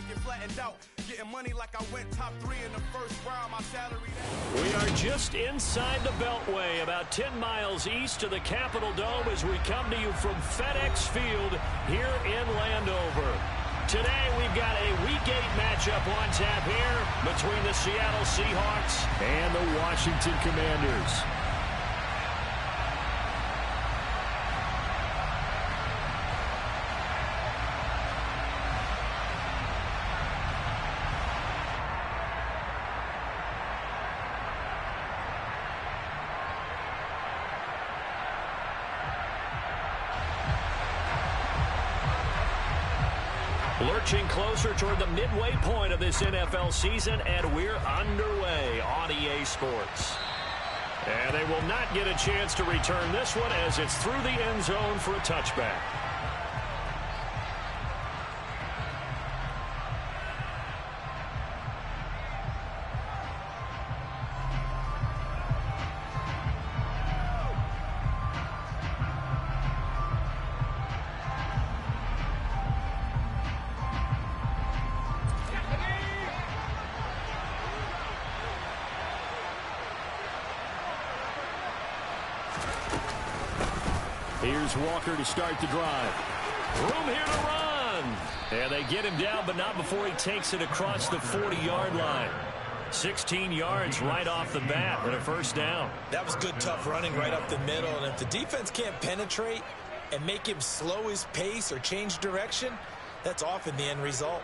get flattened out. Getting money like I went top 3 in the first round. My salary. We are just inside the Beltway, about 10 miles east of the Capitol Dome as we come to you from FedEx Field here in Landover. Today we've got a Week 8 matchup on tap here between the Seattle Seahawks and the Washington Commanders. Lurching closer toward the midway point of this NFL season, and we're underway on EA Sports. And they will not get a chance to return this one as it's through the end zone for a touchback. Here's Walker to start the drive. Room here to run. And they get him down, but not before he takes it across the 40-yard line. 16 yards right off the bat and a first down. That was good, tough running right up the middle. And if the defense can't penetrate and make him slow his pace or change direction, that's often the end result.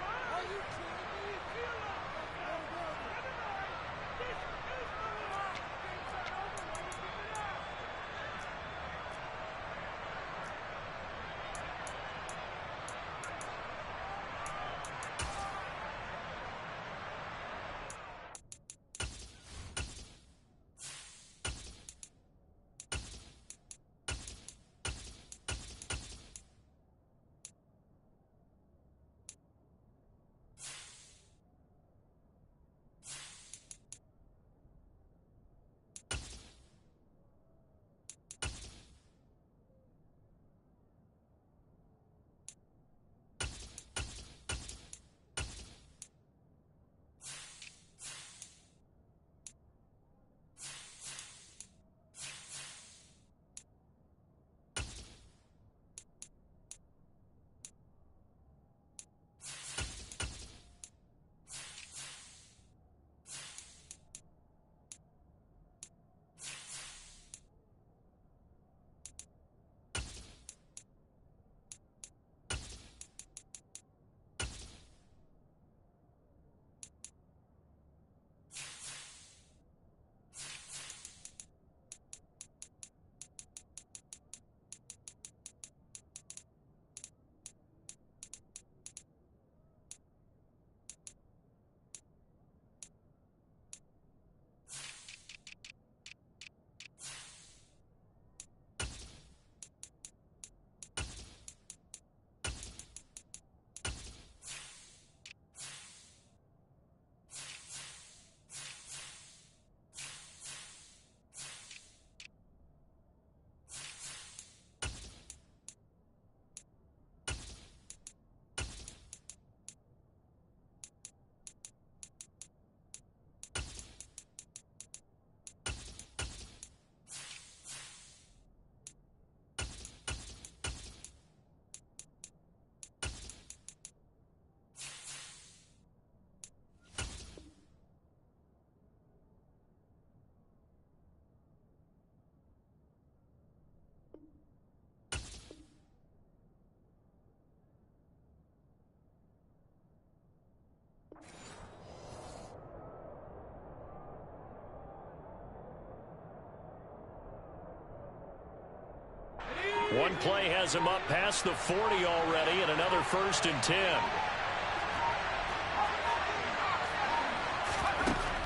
One play has him up past the 40 already, and another 1st and 10.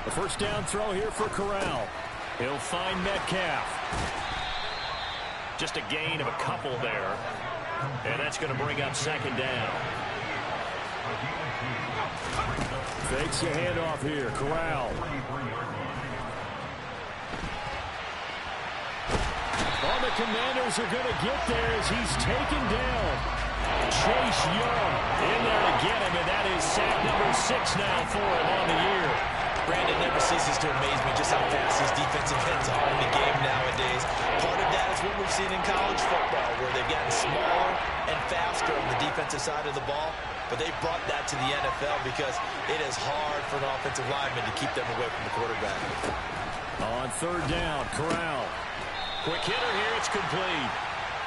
The first down throw here for Corral. He'll find Metcalf. Just a gain of a couple there. And that's going to bring up 2nd down. Fakes a handoff here. Corral. Oh, the Commanders are going to get there as he's taken down Chase Young in there to get him, and that is sack number 6 now for him on the year. Brandon, never ceases to amaze me just how fast these defensive ends are in the game nowadays. Part of that is what we've seen in college football, where they've gotten smaller and faster on the defensive side of the ball. But they've brought that to the NFL because it is hard for an offensive lineman to keep them away from the quarterback. On third down, Corral. Quick hitter here, it's complete.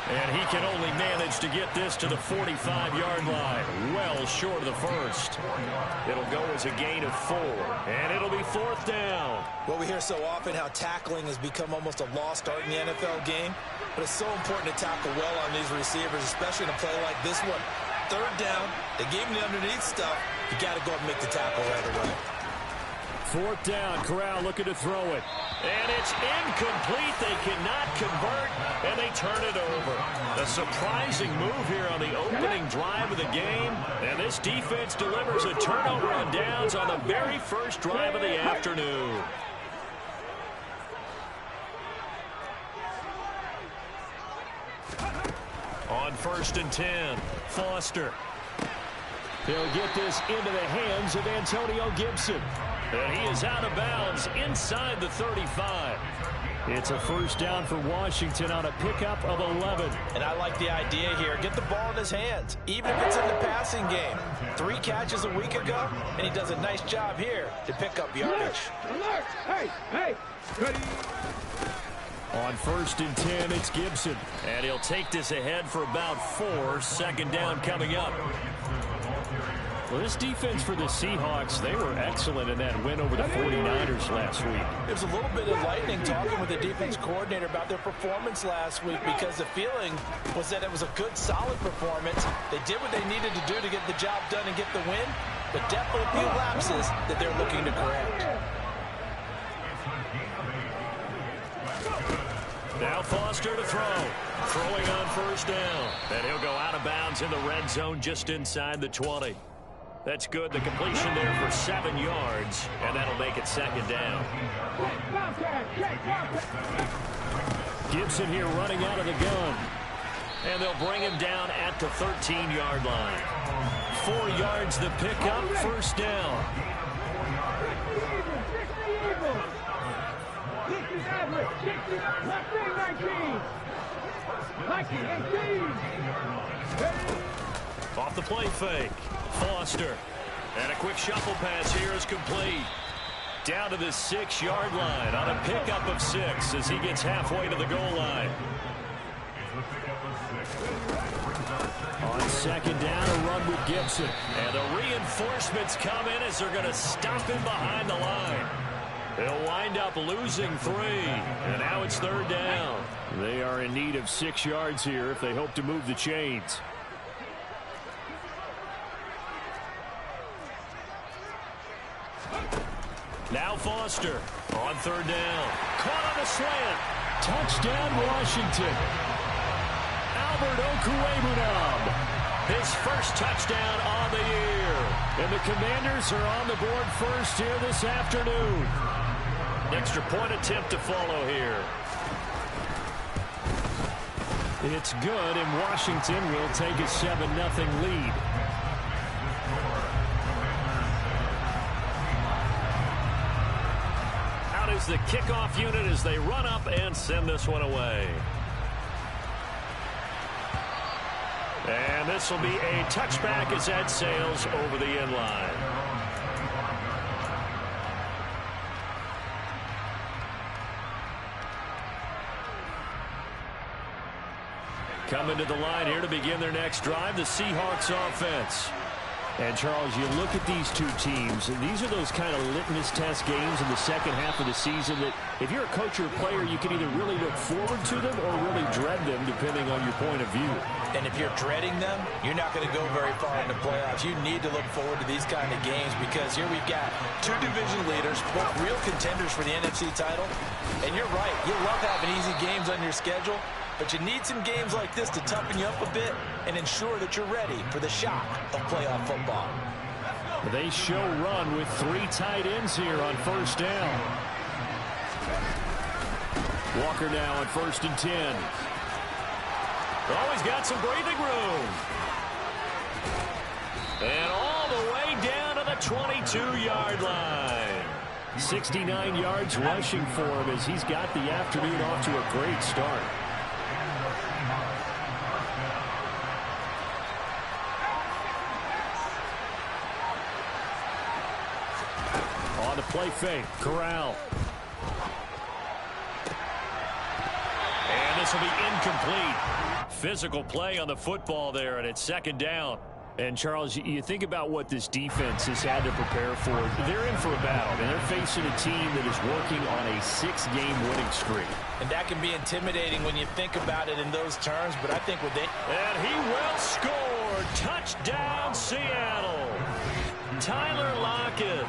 And he can only manage to get this to the 45-yard line, well short of the first. It'll go as a gain of 4, and it'll be 4th down. Well, we hear so often how tackling has become almost a lost art in the NFL game, but it's so important to tackle well on these receivers, especially in a play like this one. Third down, they gave him the underneath stuff. You got to go up and make the tackle right away. 4th down, Corral looking to throw it. And it's incomplete. They cannot convert, and they turn it over. A surprising move here on the opening drive of the game. And this defense delivers a turnover on downs on the very first drive of the afternoon. On 1st and 10, Foster. He'll get this into the hands of Antonio Gibson. And he is out of bounds inside the 35. It's a 1st down for Washington on a pickup of 11. And I like the idea here. Get the ball in his hands, even if it's in the passing game. 3 catches a week ago, and he does a nice job here to pick up yardage. Alert! Hey! Ready? On 1st and 10, it's Gibson. And he'll take this ahead for about 4. 2nd down coming up. Well, this defense for the Seahawks, they were excellent in that win over the 49ers last week. There's a little bit of lightning talking with the defense coordinator about their performance last week because the feeling was that it was a good, solid performance. They did what they needed to do to get the job done and get the win, but definitely a few lapses that they're looking to correct. Now Foster to throw. Throwing on 1st down. And he'll go out of bounds in the red zone just inside the 20. That's good. The completion there for 7 yards, and that'll make it 2nd down. Gibson here running out of the gun. And they'll bring him down at the 13-yard line. 4 yards the pickup, 1st down. Off the play fake. Foster. And a quick shuffle pass here is complete. Down to the 6-yard line on a pickup of 6 as he gets halfway to the goal line. On 2nd down, a run with Gibson. And the reinforcements come in as they're going to stop him behind the line. They'll wind up losing 3. And now it's 3rd down. They are in need of 6 yards here if they hope to move the chains. Now Foster on 3rd down. Caught on a slant. Touchdown, Washington. Albert Okwuegbunam. His first touchdown on the year. And the Commanders are on the board first here this afternoon. Extra point attempt to follow here. It's good, and Washington will take a 7-0 lead. Out is the kickoff unit as they run up and send this one away. And this will be a touchback as that sails over the end line. Coming to the line here to begin their next drive, the Seahawks offense. And, Charles, you look at these two teams, and these are those kind of litmus test games in the second half of the season that if you're a coach or a player, you can either really look forward to them or really dread them, depending on your point of view. And if you're dreading them, you're not going to go very far in the playoffs. You need to look forward to these kind of games because here we've got 2 division leaders, both real contenders for the NFC title. And you're right, you love having easy games on your schedule, but you need some games like this to toughen you up a bit and ensure that you're ready for the shock of playoff football. They show run with 3 tight ends here on 1st down. Walker now on 1st and 10. Always got some breathing room. And all the way down to the 22-yard line. 69 yards rushing for him as he's got the afternoon off to a great start. On the play fake, Corral. And this will be incomplete. Physical play on the football there, and it's second down. And, Charles, you think about what this defense has had to prepare for. They're in for a battle, and they're facing a team that is working on a 6-game winning streak. And that can be intimidating when you think about it in those terms, but I think with it. And he will score. Touchdown, Seattle. Tyler Lockett,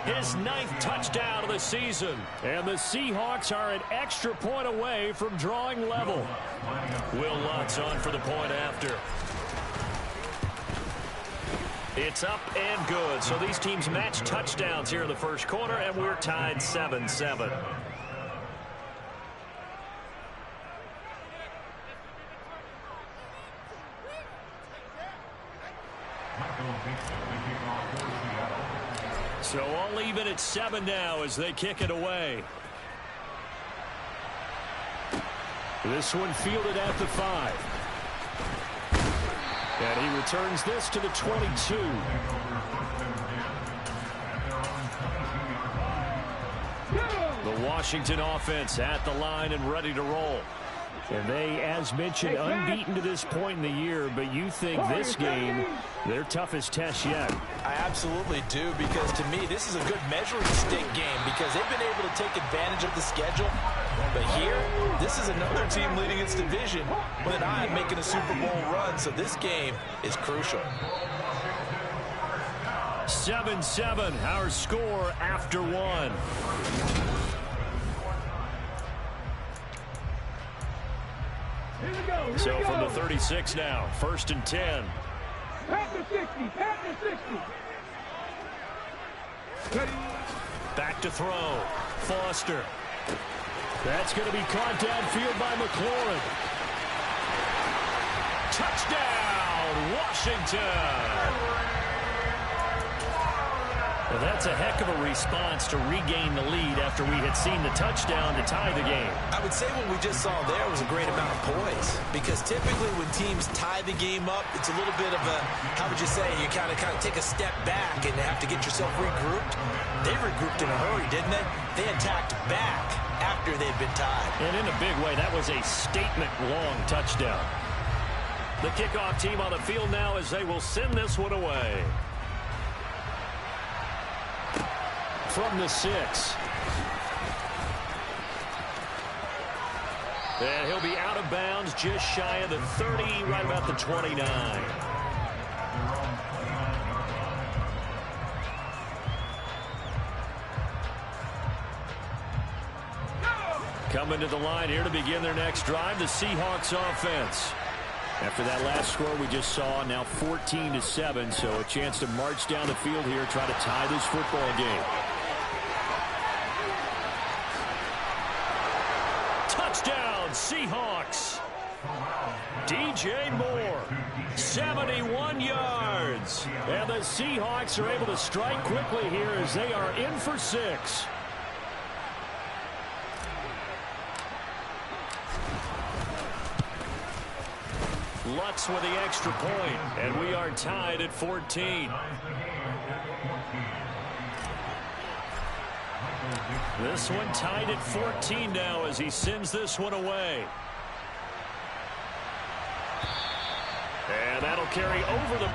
his 9th touchdown of the season. And the Seahawks are an extra point away from drawing level. Will Lutz on for the point after. It's up and good. So these teams match touchdowns here in the first quarter, and we're tied 7-7. So all even at 7 now as they kick it away. This one fielded at the 5. And he returns this to the 22. The Washington offense at the line and ready to roll. And they, as mentioned, unbeaten to this point in the year, but you think this game, their toughest test yet. I absolutely do, because to me, this is a good measuring stick game because they've been able to take advantage of the schedule. But here, this is another team leading its division with an eye on making a Super Bowl run, so this game is crucial. 7-7, our score after 1. So from the 36 now, 1st and 10. Pass the 60, pass the 60. Back to throw. Foster. That's going to be caught downfield by McLaurin. Touchdown, Washington. Well, that's a heck of a response to regain the lead after we had seen the touchdown to tie the game. I would say what we just saw there was a great amount of poise, because typically when teams tie the game up, it's a little bit of a, how would you say, you kind of take a step back and have to get yourself regrouped. They regrouped in a hurry, didn't they? They attacked back after they'd been tied. And in a big way, that was a statement-long touchdown. The kickoff team on the field now as they will send this one away. From the 6. And he'll be out of bounds just shy of the 30, right about the 29. Coming to the line here to begin their next drive, the Seahawks offense. After that last score we just saw, now 14-7, so a chance to march down the field here, try to tie this football game. Touchdown, Seahawks. DJ Moore, 71 yards. And the Seahawks are able to strike quickly here as they are in for 6. Lutz with the extra point, and we are tied at 14. This one tied at 14 now as he sends this one away. And that'll carry over the...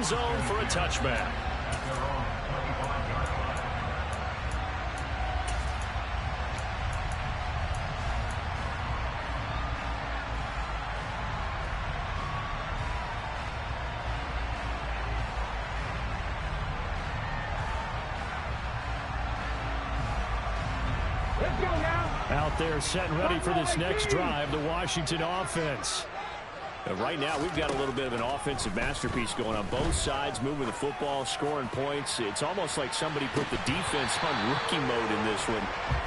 zone for a touchback. Out there set and ready for this next drive, the Washington offense. Right now, we've got a little bit of an offensive masterpiece going on both sides, moving the football, scoring points. It's almost like somebody put the defense on rookie mode in this one.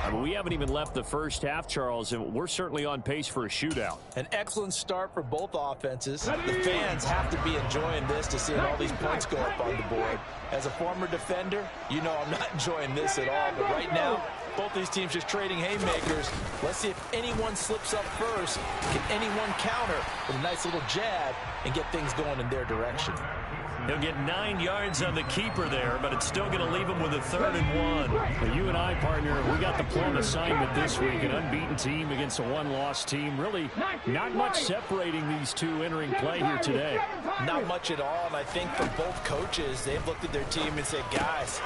I mean, we haven't even left the first half, Charles, and we're certainly on pace for a shootout. An excellent start for both offenses. The fans have to be enjoying this to see all these points go up on the board. As a former defender, you know I'm not enjoying this at all. But right now, both these teams just trading haymakers. Let's see if anyone slips up first. Can anyone counter with a nice little jab and get things going in their direction? He'll get 9 yards on the keeper there, but it's still going to leave him with a 3rd and 1. Well, you and I, partner, we got the plum assignment this week. An unbeaten team against a one-loss team. Really not much separating these two entering play here today. Not much at all, and I think for both coaches, they've looked at their team and said, guys,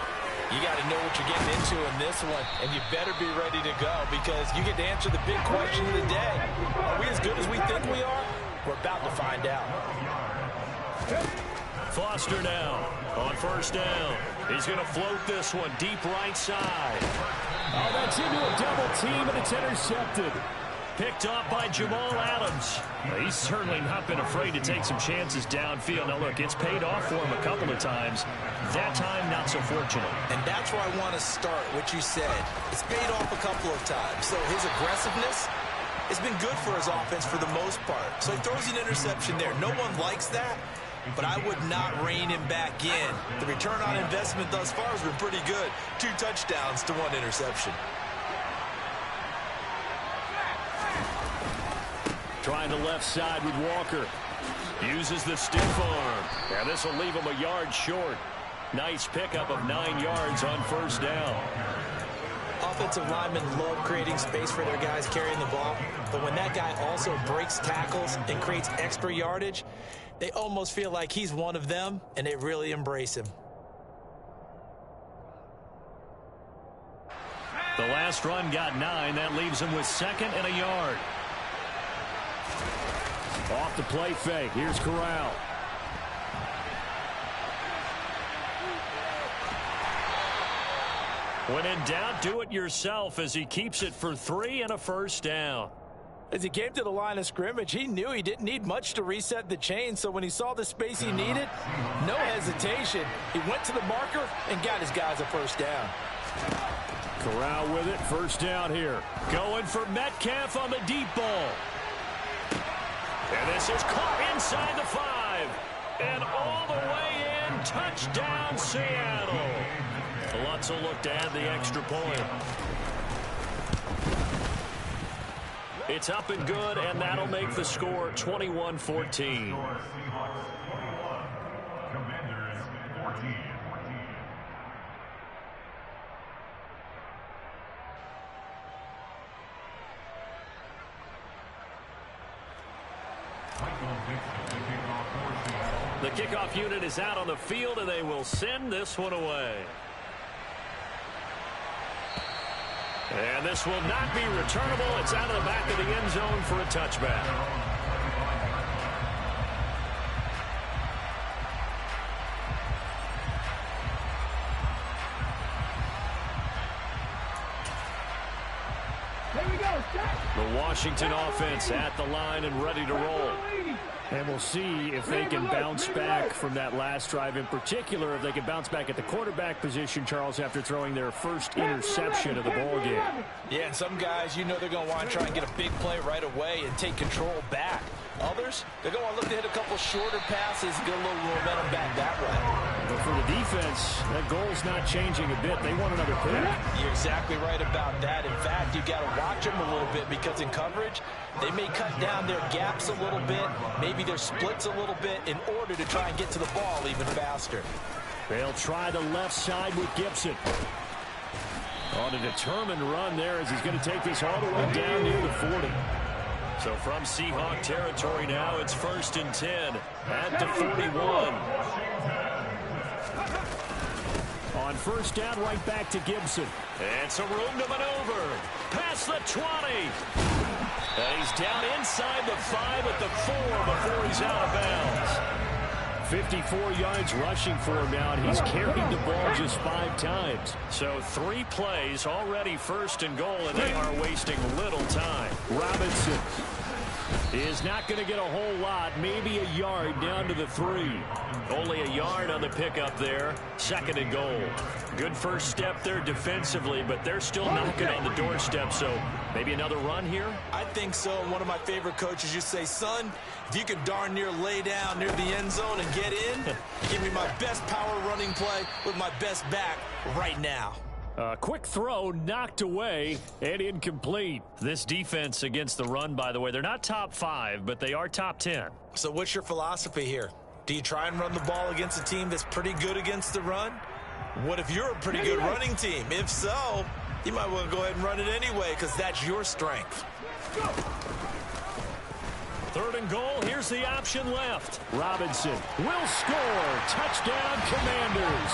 you got to know what you're getting into in this one, and you better be ready to go because you get to answer the big question of the day. Are we as good as we think we are? We're about to find out. Foster now on 1st down. He's going to float this one deep right side. Oh, that's into a double team, and it's intercepted. Picked off by Jamal Adams. He's certainly not been afraid to take some chances downfield. Now, look, it's paid off for him a couple of times. That time, not so fortunate. And that's where I want to start, what you said. It's paid off a couple of times. So his aggressiveness has been good for his offense for the most part. So he throws an interception there. No one likes that, but I would not rein him back in. The return on investment thus far has been pretty good. 2 touchdowns to 1 interception. Trying the left side with Walker. Uses the stiff arm. And this will leave him a yard short. Nice pickup of 9 yards on 1st down. Offensive linemen love creating space for their guys carrying the ball. But when that guy also breaks tackles and creates extra yardage, they almost feel like he's one of them, and they really embrace him. The last run got 9. That leaves him with 2nd and a yard. Off the play fake. Here's Corral. When in doubt, do it yourself as he keeps it for 3 and a 1st down. As he came to the line of scrimmage, he knew he didn't need much to reset the chain, so when he saw the space he needed, no hesitation. He went to the marker and got his guys a 1st down. Corral with it. 1st down here. Going for Metcalf on the deep ball. And this is caught inside the 5. And all the way in. Touchdown, Seattle. Lots of look to add the extra point. It's up and good, and that'll make the score 21-14. The kickoff unit is out on the field, and they will send this one away. And this will not be returnable. It's out of the back of the end zone for a touchback. Here we go, The Washington offense at the line and ready to roll. And we'll see if they can bounce back from that last drive, in particular, if they can bounce back at the quarterback position, Charles, after throwing their first interception of the ball game. Yeah, and some guys, you know they're going to want to try and get a big play right away and take control back. Others, they're going to look to hit a couple shorter passes and get a little momentum back that way. But for the defense, that goal's not changing a bit. They want another pick. You're exactly right about that. In fact, you got to watch them a little bit because in coverage, they may cut down their gaps a little bit, maybe their splits a little bit in order to try and get to the ball even faster. They'll try the left side with Gibson. On a determined run there as he's going to take this all the way down near the 40. So from Seahawk territory now, it's 1st and 10 at the 41. On 1st down, right back to Gibson. And some room to maneuver. Past the 20. And he's down inside the 5 at the 4 before he's out of bounds. 54 yards rushing for him now, and he's carried the ball just 5 times. So 3 plays, already first and goal, and they are wasting little time. Robinson is not going to get a whole lot, maybe a yard down to the 3. Only a yard on the pickup there, 2nd and goal. Good first step there defensively, but they're still knocking on the doorstep, so maybe another run here? I think so. One of my favorite coaches used to say, son, if you can darn near lay down near the end zone and get in, give me my best power running play with my best back right now. Quick throw knocked away and incomplete. This defense against the run, by the way, they're not top 5, but they are top 10. So what's your philosophy here? Do you try and run the ball against a team that's pretty good against the run? What if you're a pretty good running team? If so, you might want to go ahead and run it anyway because that's your strength. 3rd and goal. Here's the option left. Robinson will score. Touchdown, Commanders.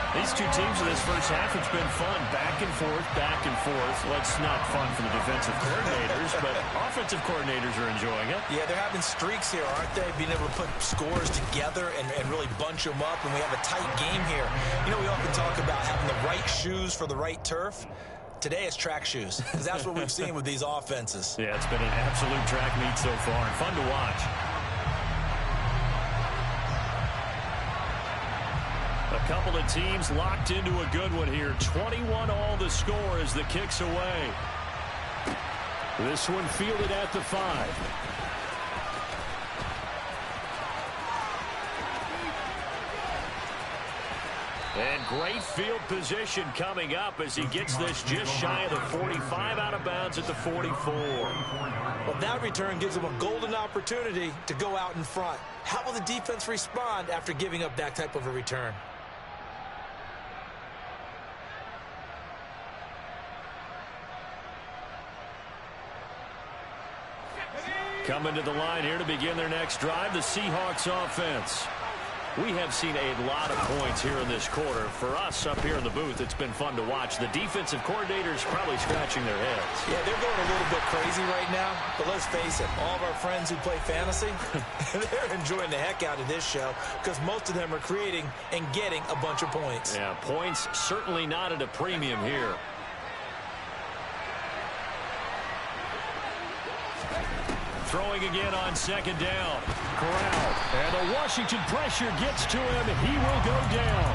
These two teams in this first half, it's been fun. Back and forth, back and forth. Well, it's not fun for the defensive coordinators, but offensive coordinators are enjoying it. Yeah, they're having streaks here, aren't they? Being able to put scores together and really bunch them up, and we have a tight game here. You know, we often talk about having the right shoes for the right turf. Today it's track shoes, because that's what we've seen with these offenses. Yeah, it's been an absolute track meet so far, and fun to watch. A couple of teams locked into a good one here. 21 all the score as the kick's away. This one fielded at the 5. And great field position coming up as he gets this just shy of the 45, out of bounds at the 44. Well, that return gives him a golden opportunity to go out in front. How will the defense respond after giving up that type of a return? Coming to the line here to begin their next drive, the Seahawks offense. We have seen a lot of points here in this quarter. For us up here in the booth, it's been fun to watch. The defensive coordinators probably scratching their heads. Yeah, they're going a little bit crazy right now. But let's face it, all of our friends who play fantasy, they're enjoying the heck out of this show because most of them are creating and getting a bunch of points. Yeah, points certainly not at a premium here. Throwing again on 2nd down. Corral. And the Washington pressure gets to him. He will go down.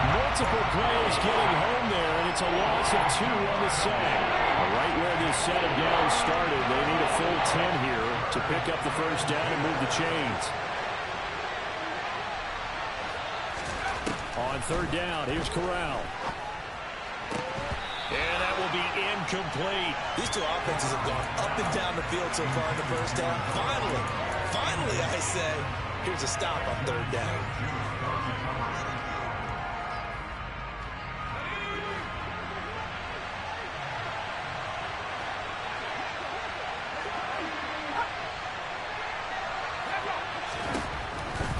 Multiple players getting home there, and it's a loss of 2 on the sack. Right where this set of downs started, they need a full 10 here to pick up the first down and move the chains. On 3rd down, here's Corral. And that will be incomplete. These two offenses have gone up and down the field so far in the first half. Finally, I say, here's a stop on 3rd down.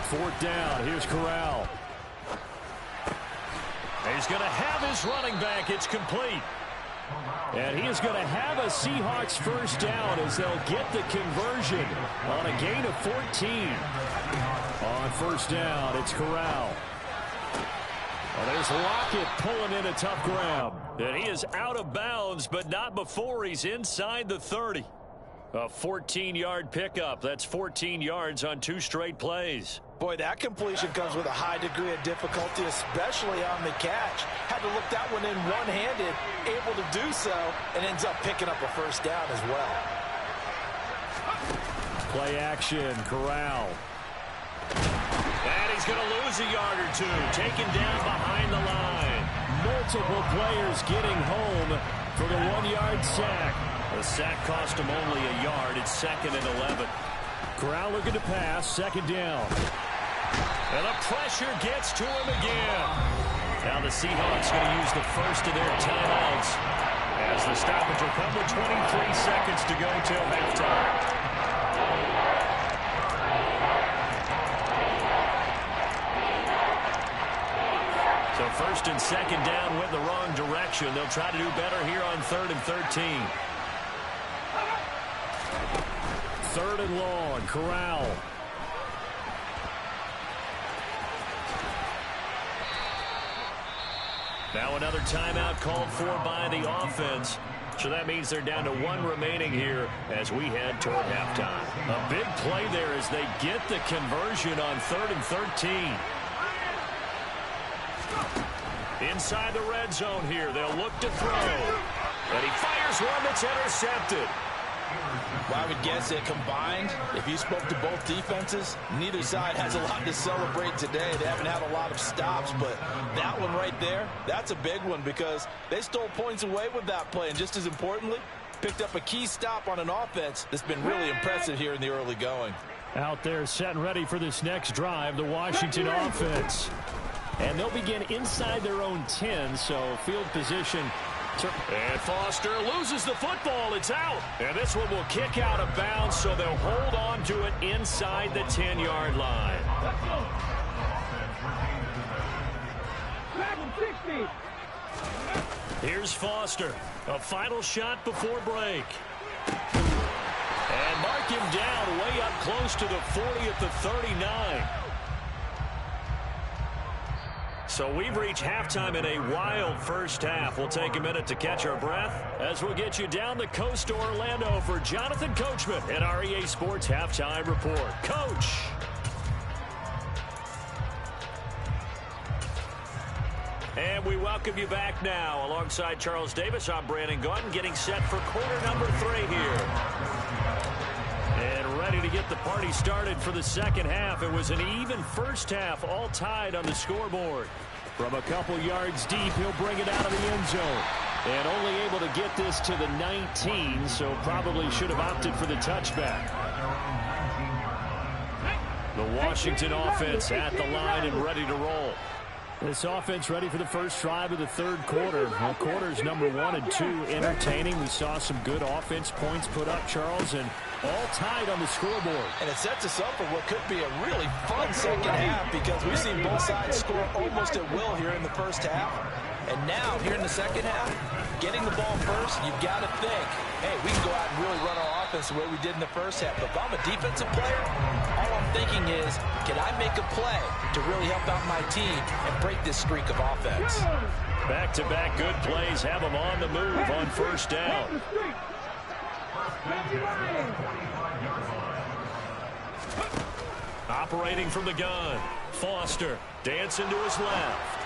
Fourth down, here's Corral. He's going to have his running back. It's complete. And he is going to have a Seahawks first down as they'll get the conversion on a gain of 14. On 1st down, it's Corral. Well, there's Lockett pulling in a tough grab. And he is out of bounds, but not before he's inside the 30. A 14-yard pickup. That's 14 yards on 2 straight plays. Boy, that completion comes with a high degree of difficulty, especially on the catch. Had to look that one in one-handed, able to do so, and ends up picking up a first down as well. Play action, Corral. And he's going to lose a yard or 2, taken down behind the line. Multiple players getting home for the 1-yard sack. The sack cost him only a yard. It's 2nd and 11. Corral looking to pass, 2nd down. And the pressure gets to him again. Now the Seahawks going to use the first of their timeouts as the stoppage will come with 23 seconds to go till halftime. So 1st and 2nd down went the wrong direction. They'll try to do better here on 3rd and 13. 3rd and long, Corral. Now another timeout called for by the offense. So that means they're down to 1 remaining here as we head toward halftime. A big play there as they get the conversion on 3rd and 13. Inside the red zone here, they'll look to throw. And he fires one that's intercepted. Well, I would guess that combined, if you spoke to both defenses, neither side has a lot to celebrate today. They haven't had a lot of stops, but that one right there, that's a big one because they stole points away with that play. And just as importantly, picked up a key stop on an offense that's been really impressive here in the early going. Out there set and ready for this next drive, the Washington offense. And they'll begin inside their own 10, so field position. And Foster loses the football. It's out. And this one will kick out of bounds, so they'll hold on to it inside the 10-yard line. Here's Foster. A final shot before break. And mark him down way up close to the 40 at the 39. So we've reached halftime in a wild first half. We'll take a minute to catch our breath as we'll get you down the coast to Orlando for Jonathan Coachman at our EA Sports Halftime Report. Coach. And we welcome you back now. Alongside Charles Davis, I'm Brandon Gaudin, getting set for quarter number 3 here. And ready to get the party started for the second half. It was an even first half, all tied on the scoreboard. From a couple yards deep, he'll bring it out of the end zone. And only able to get this to the 19, so probably should have opted for the touchback. The Washington offense at the line and ready to roll. This offense ready for the first drive of the third quarter. Well, quarters number 1 and 2 entertaining. We saw some good offense points put up, Charles, and all tied on the scoreboard. And it sets us up for what could be a really fun second half because we've seen both sides score almost at will here in the first half. And now, here in the second half, getting the ball first, you've got to think, hey, we can go out and really run our offense the way we did in the first half. But if I'm a defensive player, all I'm thinking is, can I make a play to really help out my team and break this streak of offense? Back-to-back good plays have them on the move on first down. Operating from the gun, Foster dancing to his left.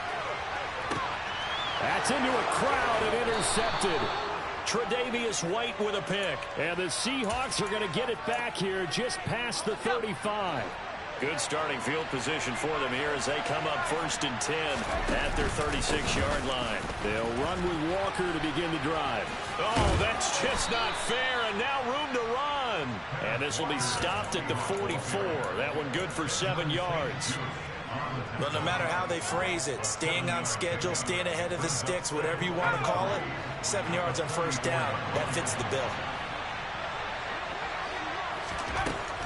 That's into a crowd and intercepted. Tre'Davious White with a pick. And the Seahawks are going to get it back here just past the 35. Good starting field position for them here as they come up 1st and 10 at their 36-yard line. They'll run with Walker to begin the drive. Oh, that's just not fair, and now room to run. And this will be stopped at the 44. That one good for 7 yards. But no matter how they phrase it, staying on schedule, staying ahead of the sticks, whatever you want to call it, 7 yards on first down, that fits the bill.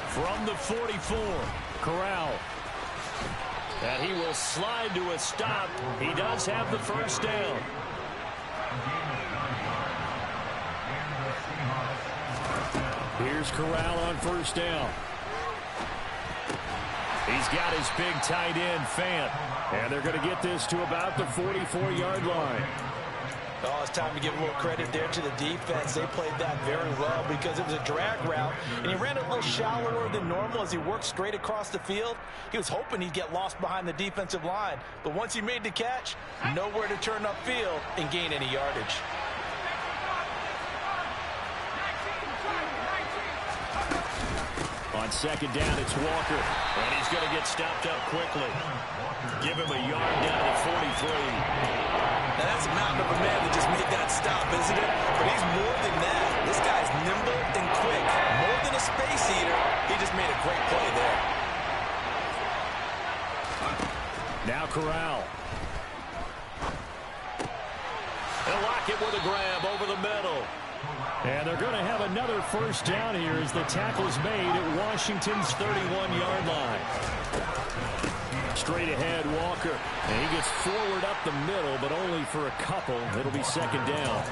From the 44, Corral. And he will slide to a stop. He does have the first down. Here's Corral on first down. He's got his big tight end, Fant. And they're going to get this to about the 44-yard line. Oh, it's time to give a little credit there to the defense. They played that very well because it was a drag route, and he ran it a little shallower than normal as he worked straight across the field. He was hoping he'd get lost behind the defensive line, but once he made the catch, nowhere to turn upfield and gain any yardage. On second down, it's Walker, and he's going to get stopped up quickly. Give him a yard down to the 43. Now that's a mountain of a man that just made that stop, isn't it? But he's more than that. This guy's nimble and quick. More than a space eater, he just made a great play there. Now Corral. And Lockett with a grab over the middle. And they're going to have another first down here as the tackle's made at Washington's 31-yard line. Straight ahead, Walker. And he gets forward up the middle, but only for a couple. It'll be second down.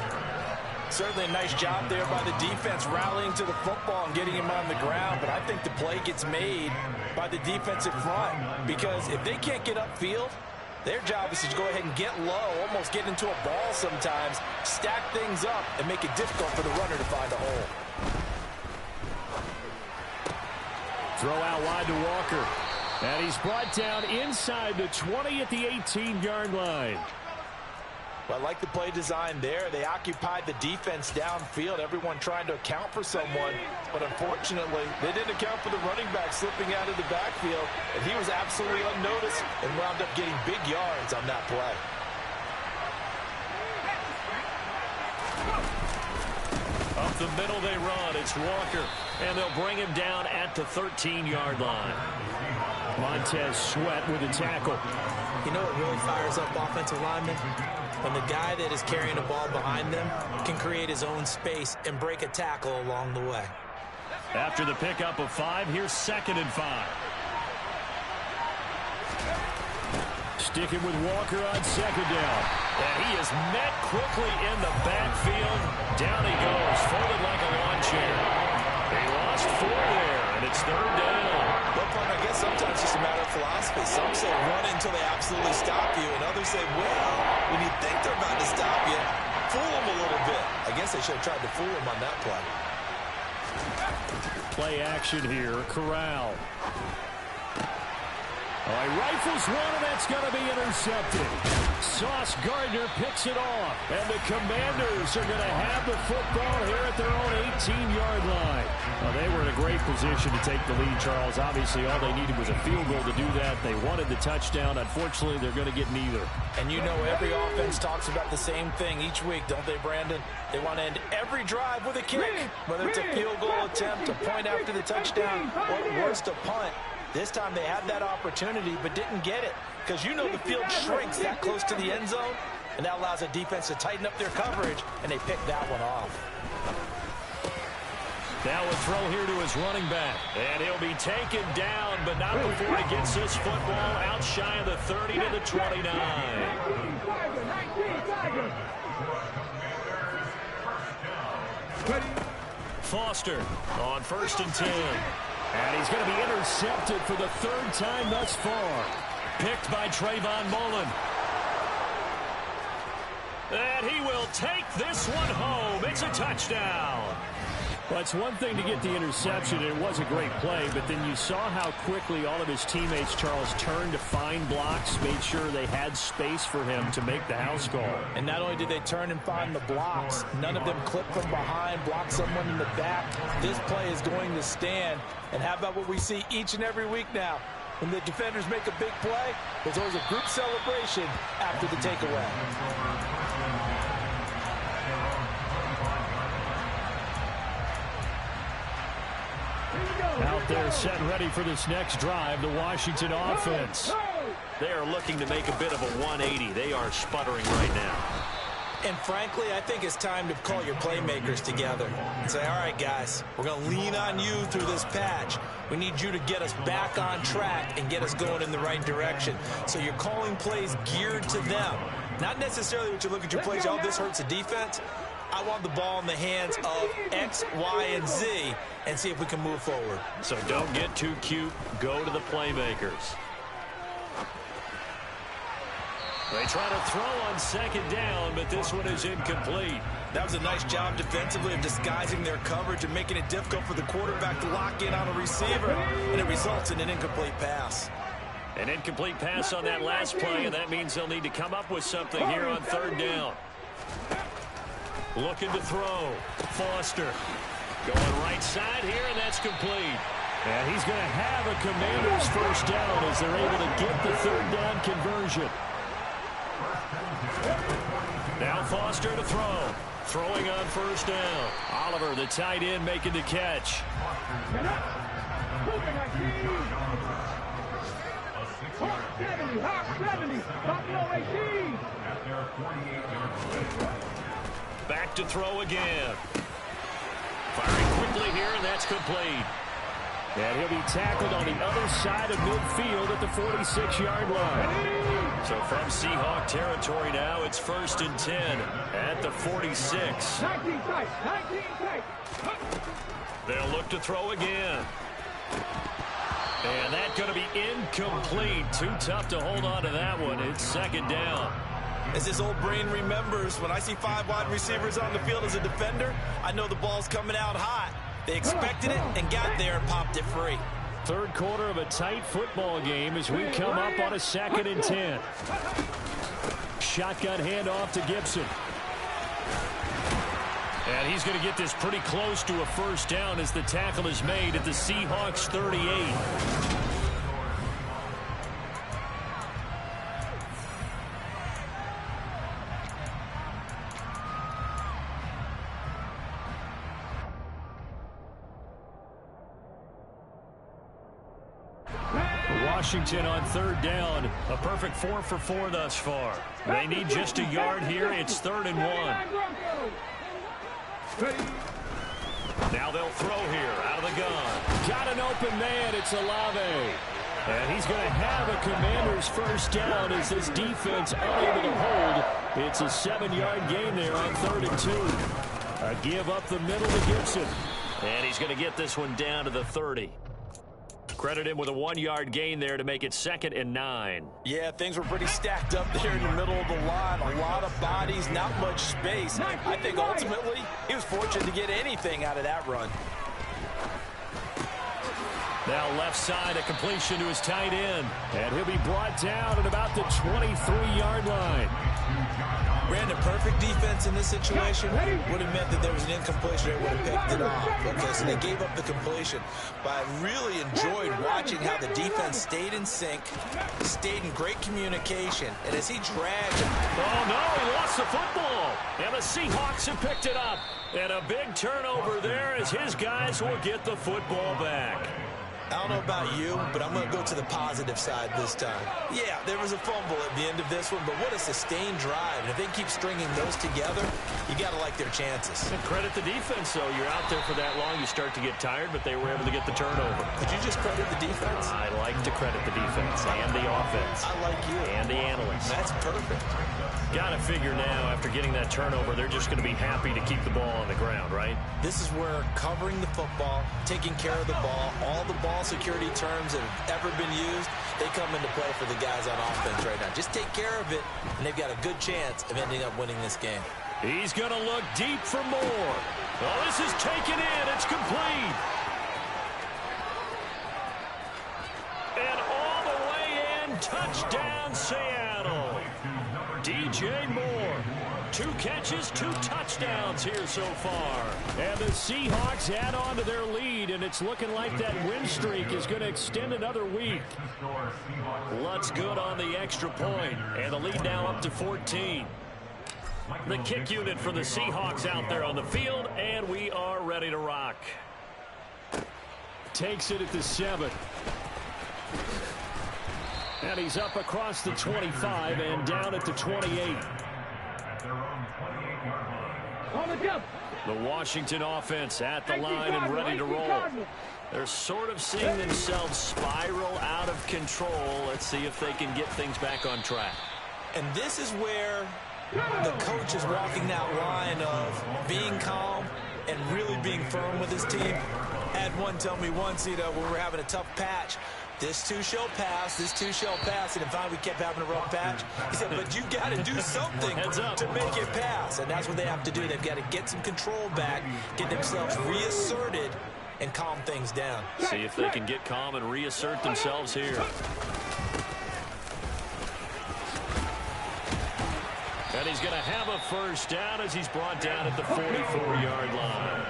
Certainly a nice job there by the defense rallying to the football and getting him on the ground. But I think the play gets made by the defensive front because if they can't get upfield, Their job is to go ahead and get low, almost get into a ball sometimes, stack things up, and make it difficult for the runner to find a hole. Throw out wide to Walker. And he's brought down inside the 20 at the 18-yard line. Well, I like the play design there. They occupied the defense downfield, everyone trying to account for someone. But unfortunately, they didn't account for the running back slipping out of the backfield. And he was absolutely unnoticed and wound up getting big yards on that play. Up the middle they run. It's Walker. And they'll bring him down at the 13-yard line. Montez Sweat with a tackle. You know what really fires up offensive linemen? When the guy that is carrying the ball behind them can create his own space and break a tackle along the way. After the pickup of 5, here's 2nd and 5. Sticking with Walker on 2nd down. And he is met quickly in the backfield. Down he goes, folded like a lawn chair. They lost 4 there, and it's 3rd down. Well, I guess sometimes it's just a matter of philosophy. Some say run until they absolutely stop you, and others say, well, when you think they're about to stop you, fool them a little bit. I guess they should have tried to fool them on that play. Play action here, Corral. Oh, he rifles one, and that's going to be intercepted. Sauce Gardner picks it off, and the Commanders are going to have the football here at their own 18-yard line. Well, they were in a great position to take the lead, Charles. Obviously, all they needed was a field goal to do that. They wanted the touchdown. Unfortunately, they're going to get neither. And you know every offense talks about the same thing each week, don't they, Brandon? They want to end every drive with a kick, whether it's a field goal attempt, a point after the touchdown, or at worst, a punt. This time they had that opportunity but didn't get it because you know the field shrinks that close to the end zone, and that allows the defense to tighten up their coverage, and they picked that one off. Now a throw here to his running back, and he'll be taken down, but not before he gets this football out shy of the 30 to the 29. Foster on 1st and 10. And he's going to be intercepted for the 3rd time thus far. Picked by Trayvon Mullen. And he will take this one home. It's a touchdown. Well, it's one thing to get the interception. It was a great play, but then you saw how quickly all of his teammates, Charles, turned to find blocks, made sure they had space for him to make the house call. And not only did they turn and find the blocks, none of them clipped from behind, blocked someone in the back. This play is going to stand. And how about what we see each and every week now? When the defenders make a big play, there's always a group celebration after the takeaway. Out there set and ready for this next drive, the Washington offense. They are looking to make a bit of a 180. They are sputtering right now. And frankly, I think it's time to call your playmakers together and say, all right, guys, we're going to lean on you through this patch. We need you to get us back on track and get us going in the right direction. So you're calling plays geared to them. Not necessarily what you look at your plays, oh, this hurts the defense. I want the ball in the hands of X, Y, and Z and see if we can move forward. So don't get too cute. Go to the playmakers. They try to throw on 2nd down, but this one is incomplete. That was a nice job defensively of disguising their coverage and making it difficult for the quarterback to lock in on a receiver, and it results in an incomplete pass. An incomplete pass on that last play, and that means they'll need to come up with something here on 3rd down. Looking to throw. Foster going right side here, and that's complete. And he's going to have a Commanders 1st down as they're able to get the 3rd down conversion. Now Foster to throw. Throwing on 1st down. Oliver, the tight end, making the catch. Back to throw again. Firing quickly here, and that's complete. And he'll be tackled on the other side of midfield at the 46-yard line. So from Seahawk territory now, it's 1st and 10 at the 46. 19 tight. They'll look to throw again. And that's going to be incomplete. Too tough to hold on to that one. It's second down. As this old brain remembers, when I see 5 wide receivers on the field as a defender, I know the ball's coming out hot. They expected it and got there and popped it free. Third quarter of a tight football game as we come up on a 2nd and 10. Shotgun handoff to Gibson. And he's going to get this pretty close to a first down as the tackle is made at the Seahawks 38. Washington on 3rd down. A perfect 4 for 4 thus far. They need just a yard here. It's 3rd and 1. Now they'll throw here out of the gun. Got an open man. It's Olave. And he's going to have a Commanders first down as this defense unable to hold. It's a 7-yard gain there on 3rd and 2. A give up the middle to Gibson. And he's going to get this one down to the 30. Credit him with a 1-yard gain there to make it 2nd and 9. Yeah, things were pretty stacked up there in the middle of the line. A lot of bodies, not much space. I think ultimately he was fortunate to get anything out of that run. Now left side, a completion to his tight end. And he'll be brought down at about the 23-yard line. Brandon, perfect defense in this situation would have meant that there was an incompletion. They would have picked it off. Okay, so they gave up the completion. But I really enjoyed watching how the defense stayed in sync, stayed in great communication, and as he dragged him. Oh, no, he lost the football. And the Seahawks have picked it up. And a big turnover there as his guys will get the football back. I don't know about you, but I'm going to go to the positive side this time. Yeah, there was a fumble at the end of this one, but what a sustained drive. And if they keep stringing those together, you got to like their chances. And credit the defense, though. You're out there for that long, you start to get tired, but they were able to get the turnover. Could you just credit the defense? I like to credit the defense and the offense. I like you. And the analysts. That's perfect. Got to figure now, after getting that turnover, they're just going to be happy to keep the ball on the ground, right? This is where covering the football, taking care of the ball, all the ball security terms that have ever been used, they come into play for the guys on offense right now. Just take care of it, and they've got a good chance of ending up winning this game. He's going to look deep for more. Oh, this is taken in. It's complete. And all the way in, touchdown Seattle. DJ Moore. 2 catches, 2 touchdowns here so far. And the Seahawks add on to their lead, and it's looking like that win streak is going to extend another week. Lutz good on the extra point, and the lead now up to 14. The kick unit for the Seahawks out there on the field, and we are ready to rock. Takes it at the 7. And he's up across the 25 and down at the 28. The Washington offense at the line and ready to roll. They're sort of seeing themselves spiral out of control. Let's see if they can get things back on track. And this is where the coach is walking that line of being calm and really being firm with his team. I had one tell me once, when we were having a tough patch, this too shall pass, this too shall pass. And finally, we kept having a rough patch. He said, but you got to do something to make it pass. And that's what they have to do. They've got to get some control back, get themselves reasserted, and calm things down. See if they can get calm and reassert themselves here. And he's going to have a first down as he's brought down at the 44-yard line.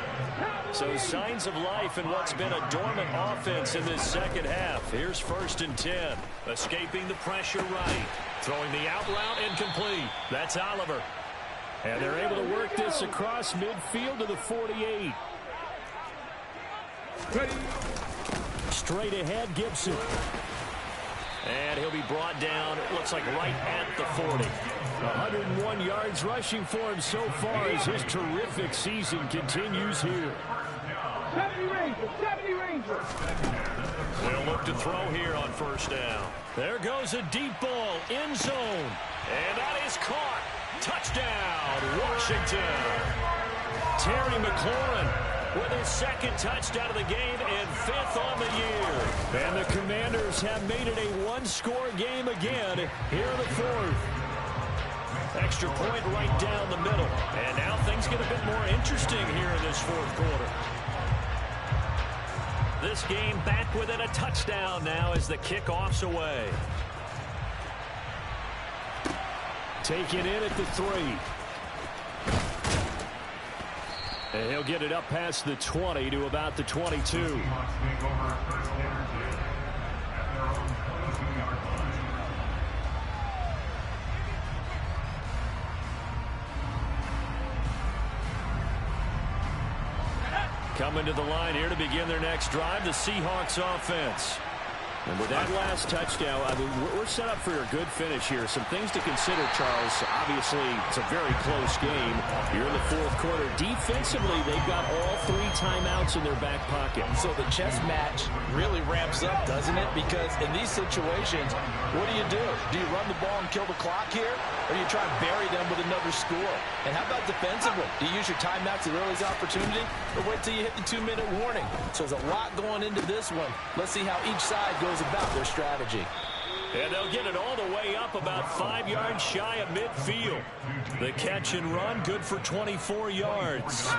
So signs of life in what's been a dormant offense in this second half. Here's 1st and 10. Escaping the pressure right. Throwing the out route incomplete. That's Oliver. And they're able to work this across midfield to the 48. Straight ahead, Gibson. And he'll be brought down, it looks like right at the 40. 101 yards rushing for him so far as his terrific season continues here. 70 Rangers. They'll look to throw here on first down. There goes a deep ball, end zone. And that is caught. Touchdown, Washington. Terry McLaurin with his second touchdown of the game and 5th on the year. And the Commanders have made it a one-score game again here in the 4th. Extra point right down the middle. And now things get a bit more interesting here in this 4th quarter. This game back within a touchdown now as the kickoff's away. Taken in at the 3. And he'll get it up past the 20 to about the 22. Coming to the line here to begin their next drive, the Seahawks offense. And with that last touchdown, I mean, we're set up for a good finish here. Some things to consider, Charles. Obviously, it's a very close game. You're in the 4th quarter. Defensively, they've got all 3 timeouts in their back pocket. So the chess match really ramps up, doesn't it? Because in these situations, what do? Do you run the ball and kill the clock here? Or do you try and bury them with another score? And how about defensively? Do you use your timeouts at early's opportunity? Or wait till you hit the 2-minute warning? So there's a lot going into this one. Let's see how each side goes about their strategy. And they'll get it all the way up about 5 yards shy of midfield. The catch and run, good for 24 yards.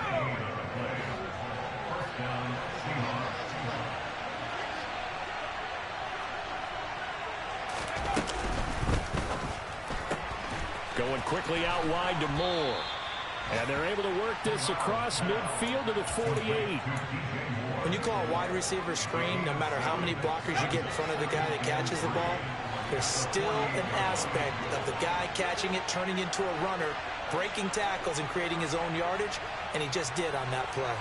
Going quickly out wide to Moore. And they're able to work this across midfield to the 48. When you call a wide receiver screen, no matter how many blockers you get in front of the guy that catches the ball, there's still an aspect of the guy catching it, turning into a runner, breaking tackles and creating his own yardage, and he just did on that play.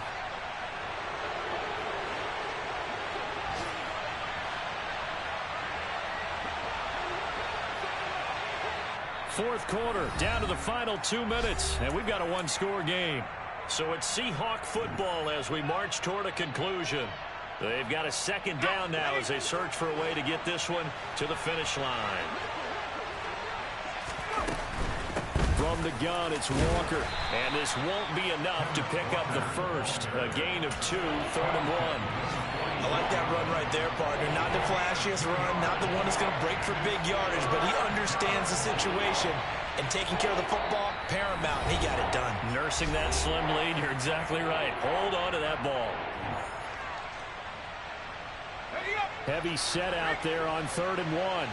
Fourth quarter, down to the final 2 minutes, and we've got a one-score game. So it's Seahawk football as we march toward a conclusion. They've got a second down now as they search for a way to get this one to the finish line. From the gun, it's Walker, and this won't be enough to pick up the first. A gain of 2, 3rd and 1. I like that run right there, partner. Not the flashiest run, not the one that's going to break for big yardage, but he understands the situation, and taking care of the football, paramount. He got it done. Nursing that slim lead, you're exactly right. Hold on to that ball. Heavy set out there on 3rd and 1.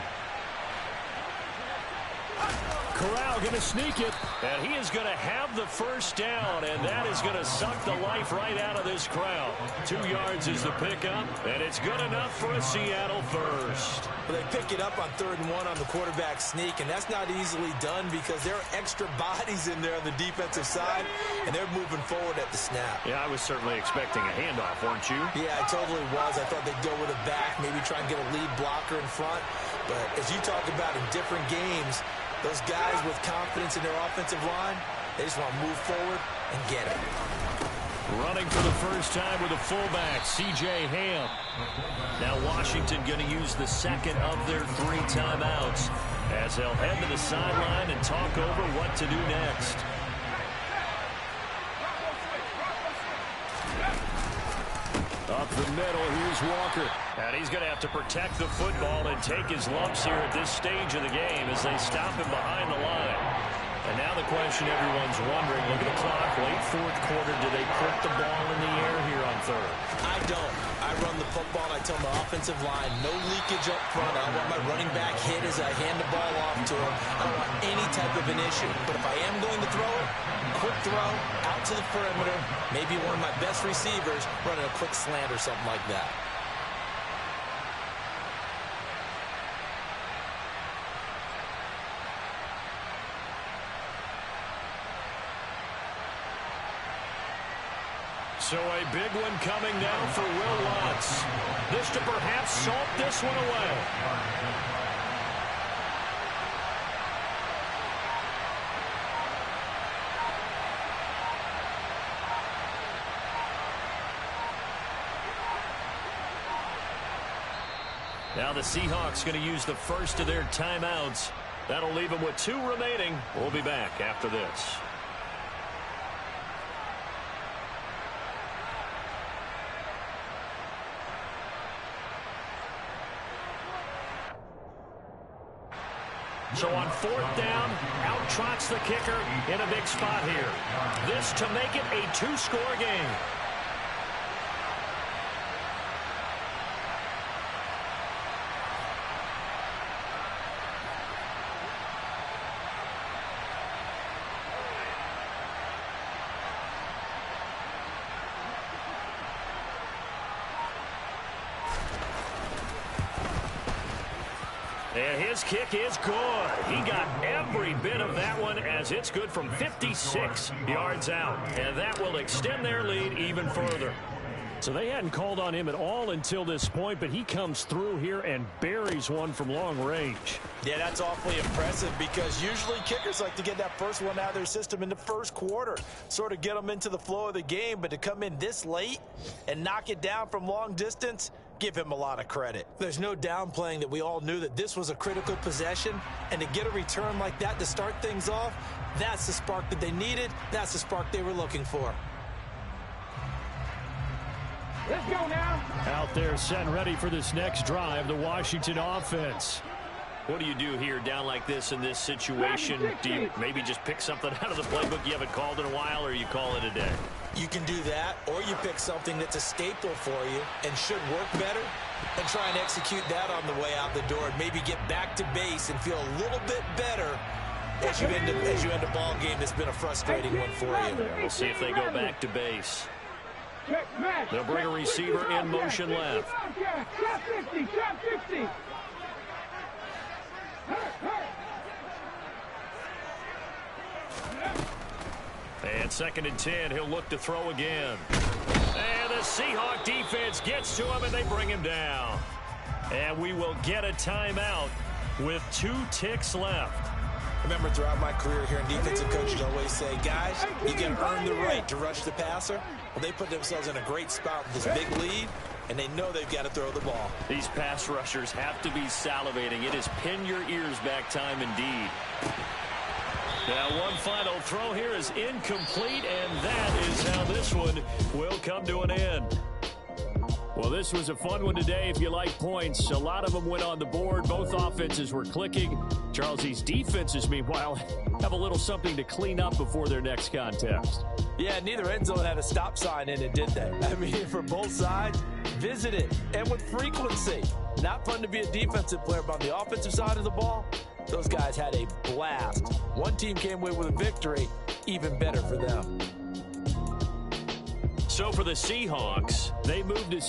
Corral going to sneak it, and he is going to have the first down, and that is going to suck the life right out of this crowd. 2 yards is the pickup, and it's good enough for a Seattle first. Well, they pick it up on 3rd and 1 on the quarterback sneak, and that's not easily done because there are extra bodies in there on the defensive side, and they're moving forward at the snap. Yeah, I was certainly expecting a handoff, weren't you? Yeah, I totally was. I thought they'd go with a back, maybe try and get a lead blocker in front. But as you talk about in different games, those guys with confidence in their offensive line, they just want to move forward and get it. Running for the first time with a fullback, C.J. Ham. Now Washington going to use the second of their 3 timeouts as they'll head to the sideline and talk over what to do next. Up the middle, here's Walker. And he's going to have to protect the football and take his lumps here at this stage of the game as they stop him behind the line. And now the question everyone's wondering, look at the clock, late 4th quarter, do they put the ball in the air here on 3rd? I don't. I run the football, I tell my offensive line, no leakage up front. I want my running back hit as I hand the ball off to him. I don't want any type of an issue. But if I am going to throw it, quick throw, out to the perimeter, maybe one of my best receivers running a quick slant or something like that. So a big one coming now for Will Lutz. This to perhaps salt this one away. Now the Seahawks going to use the first of their timeouts. That'll leave them with 2 remaining. We'll be back after this. So on 4th down, out trots the kicker in a big spot here. This to make it a 2-score game. And his kick is good. He got every bit of that one as it's good from 56 yards out. And that will extend their lead even further. So they hadn't called on him at all until this point, but he comes through here and buries one from long range. Yeah, that's awfully impressive because usually kickers like to get that first one out of their system in the first quarter, sort of get them into the flow of the game, but to come in this late and knock it down from long distance, give him a lot of credit. There's no downplaying that we all knew that this was a critical possession, and to get a return like that to start things off, that's the spark that they needed. That's the spark they were looking for. Let's go now. Out there set and ready for this next drive, the Washington offense. What do you do here down like this in this situation? Do you maybe just pick something out of the playbook you haven't called in a while, or you call it a day? You can do that, or you pick something that's a staple for you and should work better and try and execute that on the way out the door and maybe get back to base and feel a little bit better as you end a ball game that's been a frustrating one for you. We'll see if they go back to base. They'll bring a receiver in motion left. Trap 50, trap 50. And 2nd and 10, he'll look to throw again. And the Seahawks defense gets to him, and they bring him down. And we will get a timeout with 2 ticks left. Remember, throughout my career here in defensive coaches always say, guys, you can earn the right to rush the passer. Well, they put themselves in a great spot with this big lead, and they know they've got to throw the ball. These pass rushers have to be salivating. It is pin your ears back time indeed. Now, one final throw here is incomplete, and that is how this one will come to an end. Well, this was a fun one today if you like points. A lot of them went on the board. Both offenses were clicking. Charles, these defenses, meanwhile, have a little something to clean up before their next contest. Yeah, neither end zone had a stop sign in it, did they? I mean, for both sides, visit it, and with frequency. Not fun to be a defensive player, but on the offensive side of the ball, those guys had a blast. One team came away with a victory, even better for them. So for the Seahawks, they moved to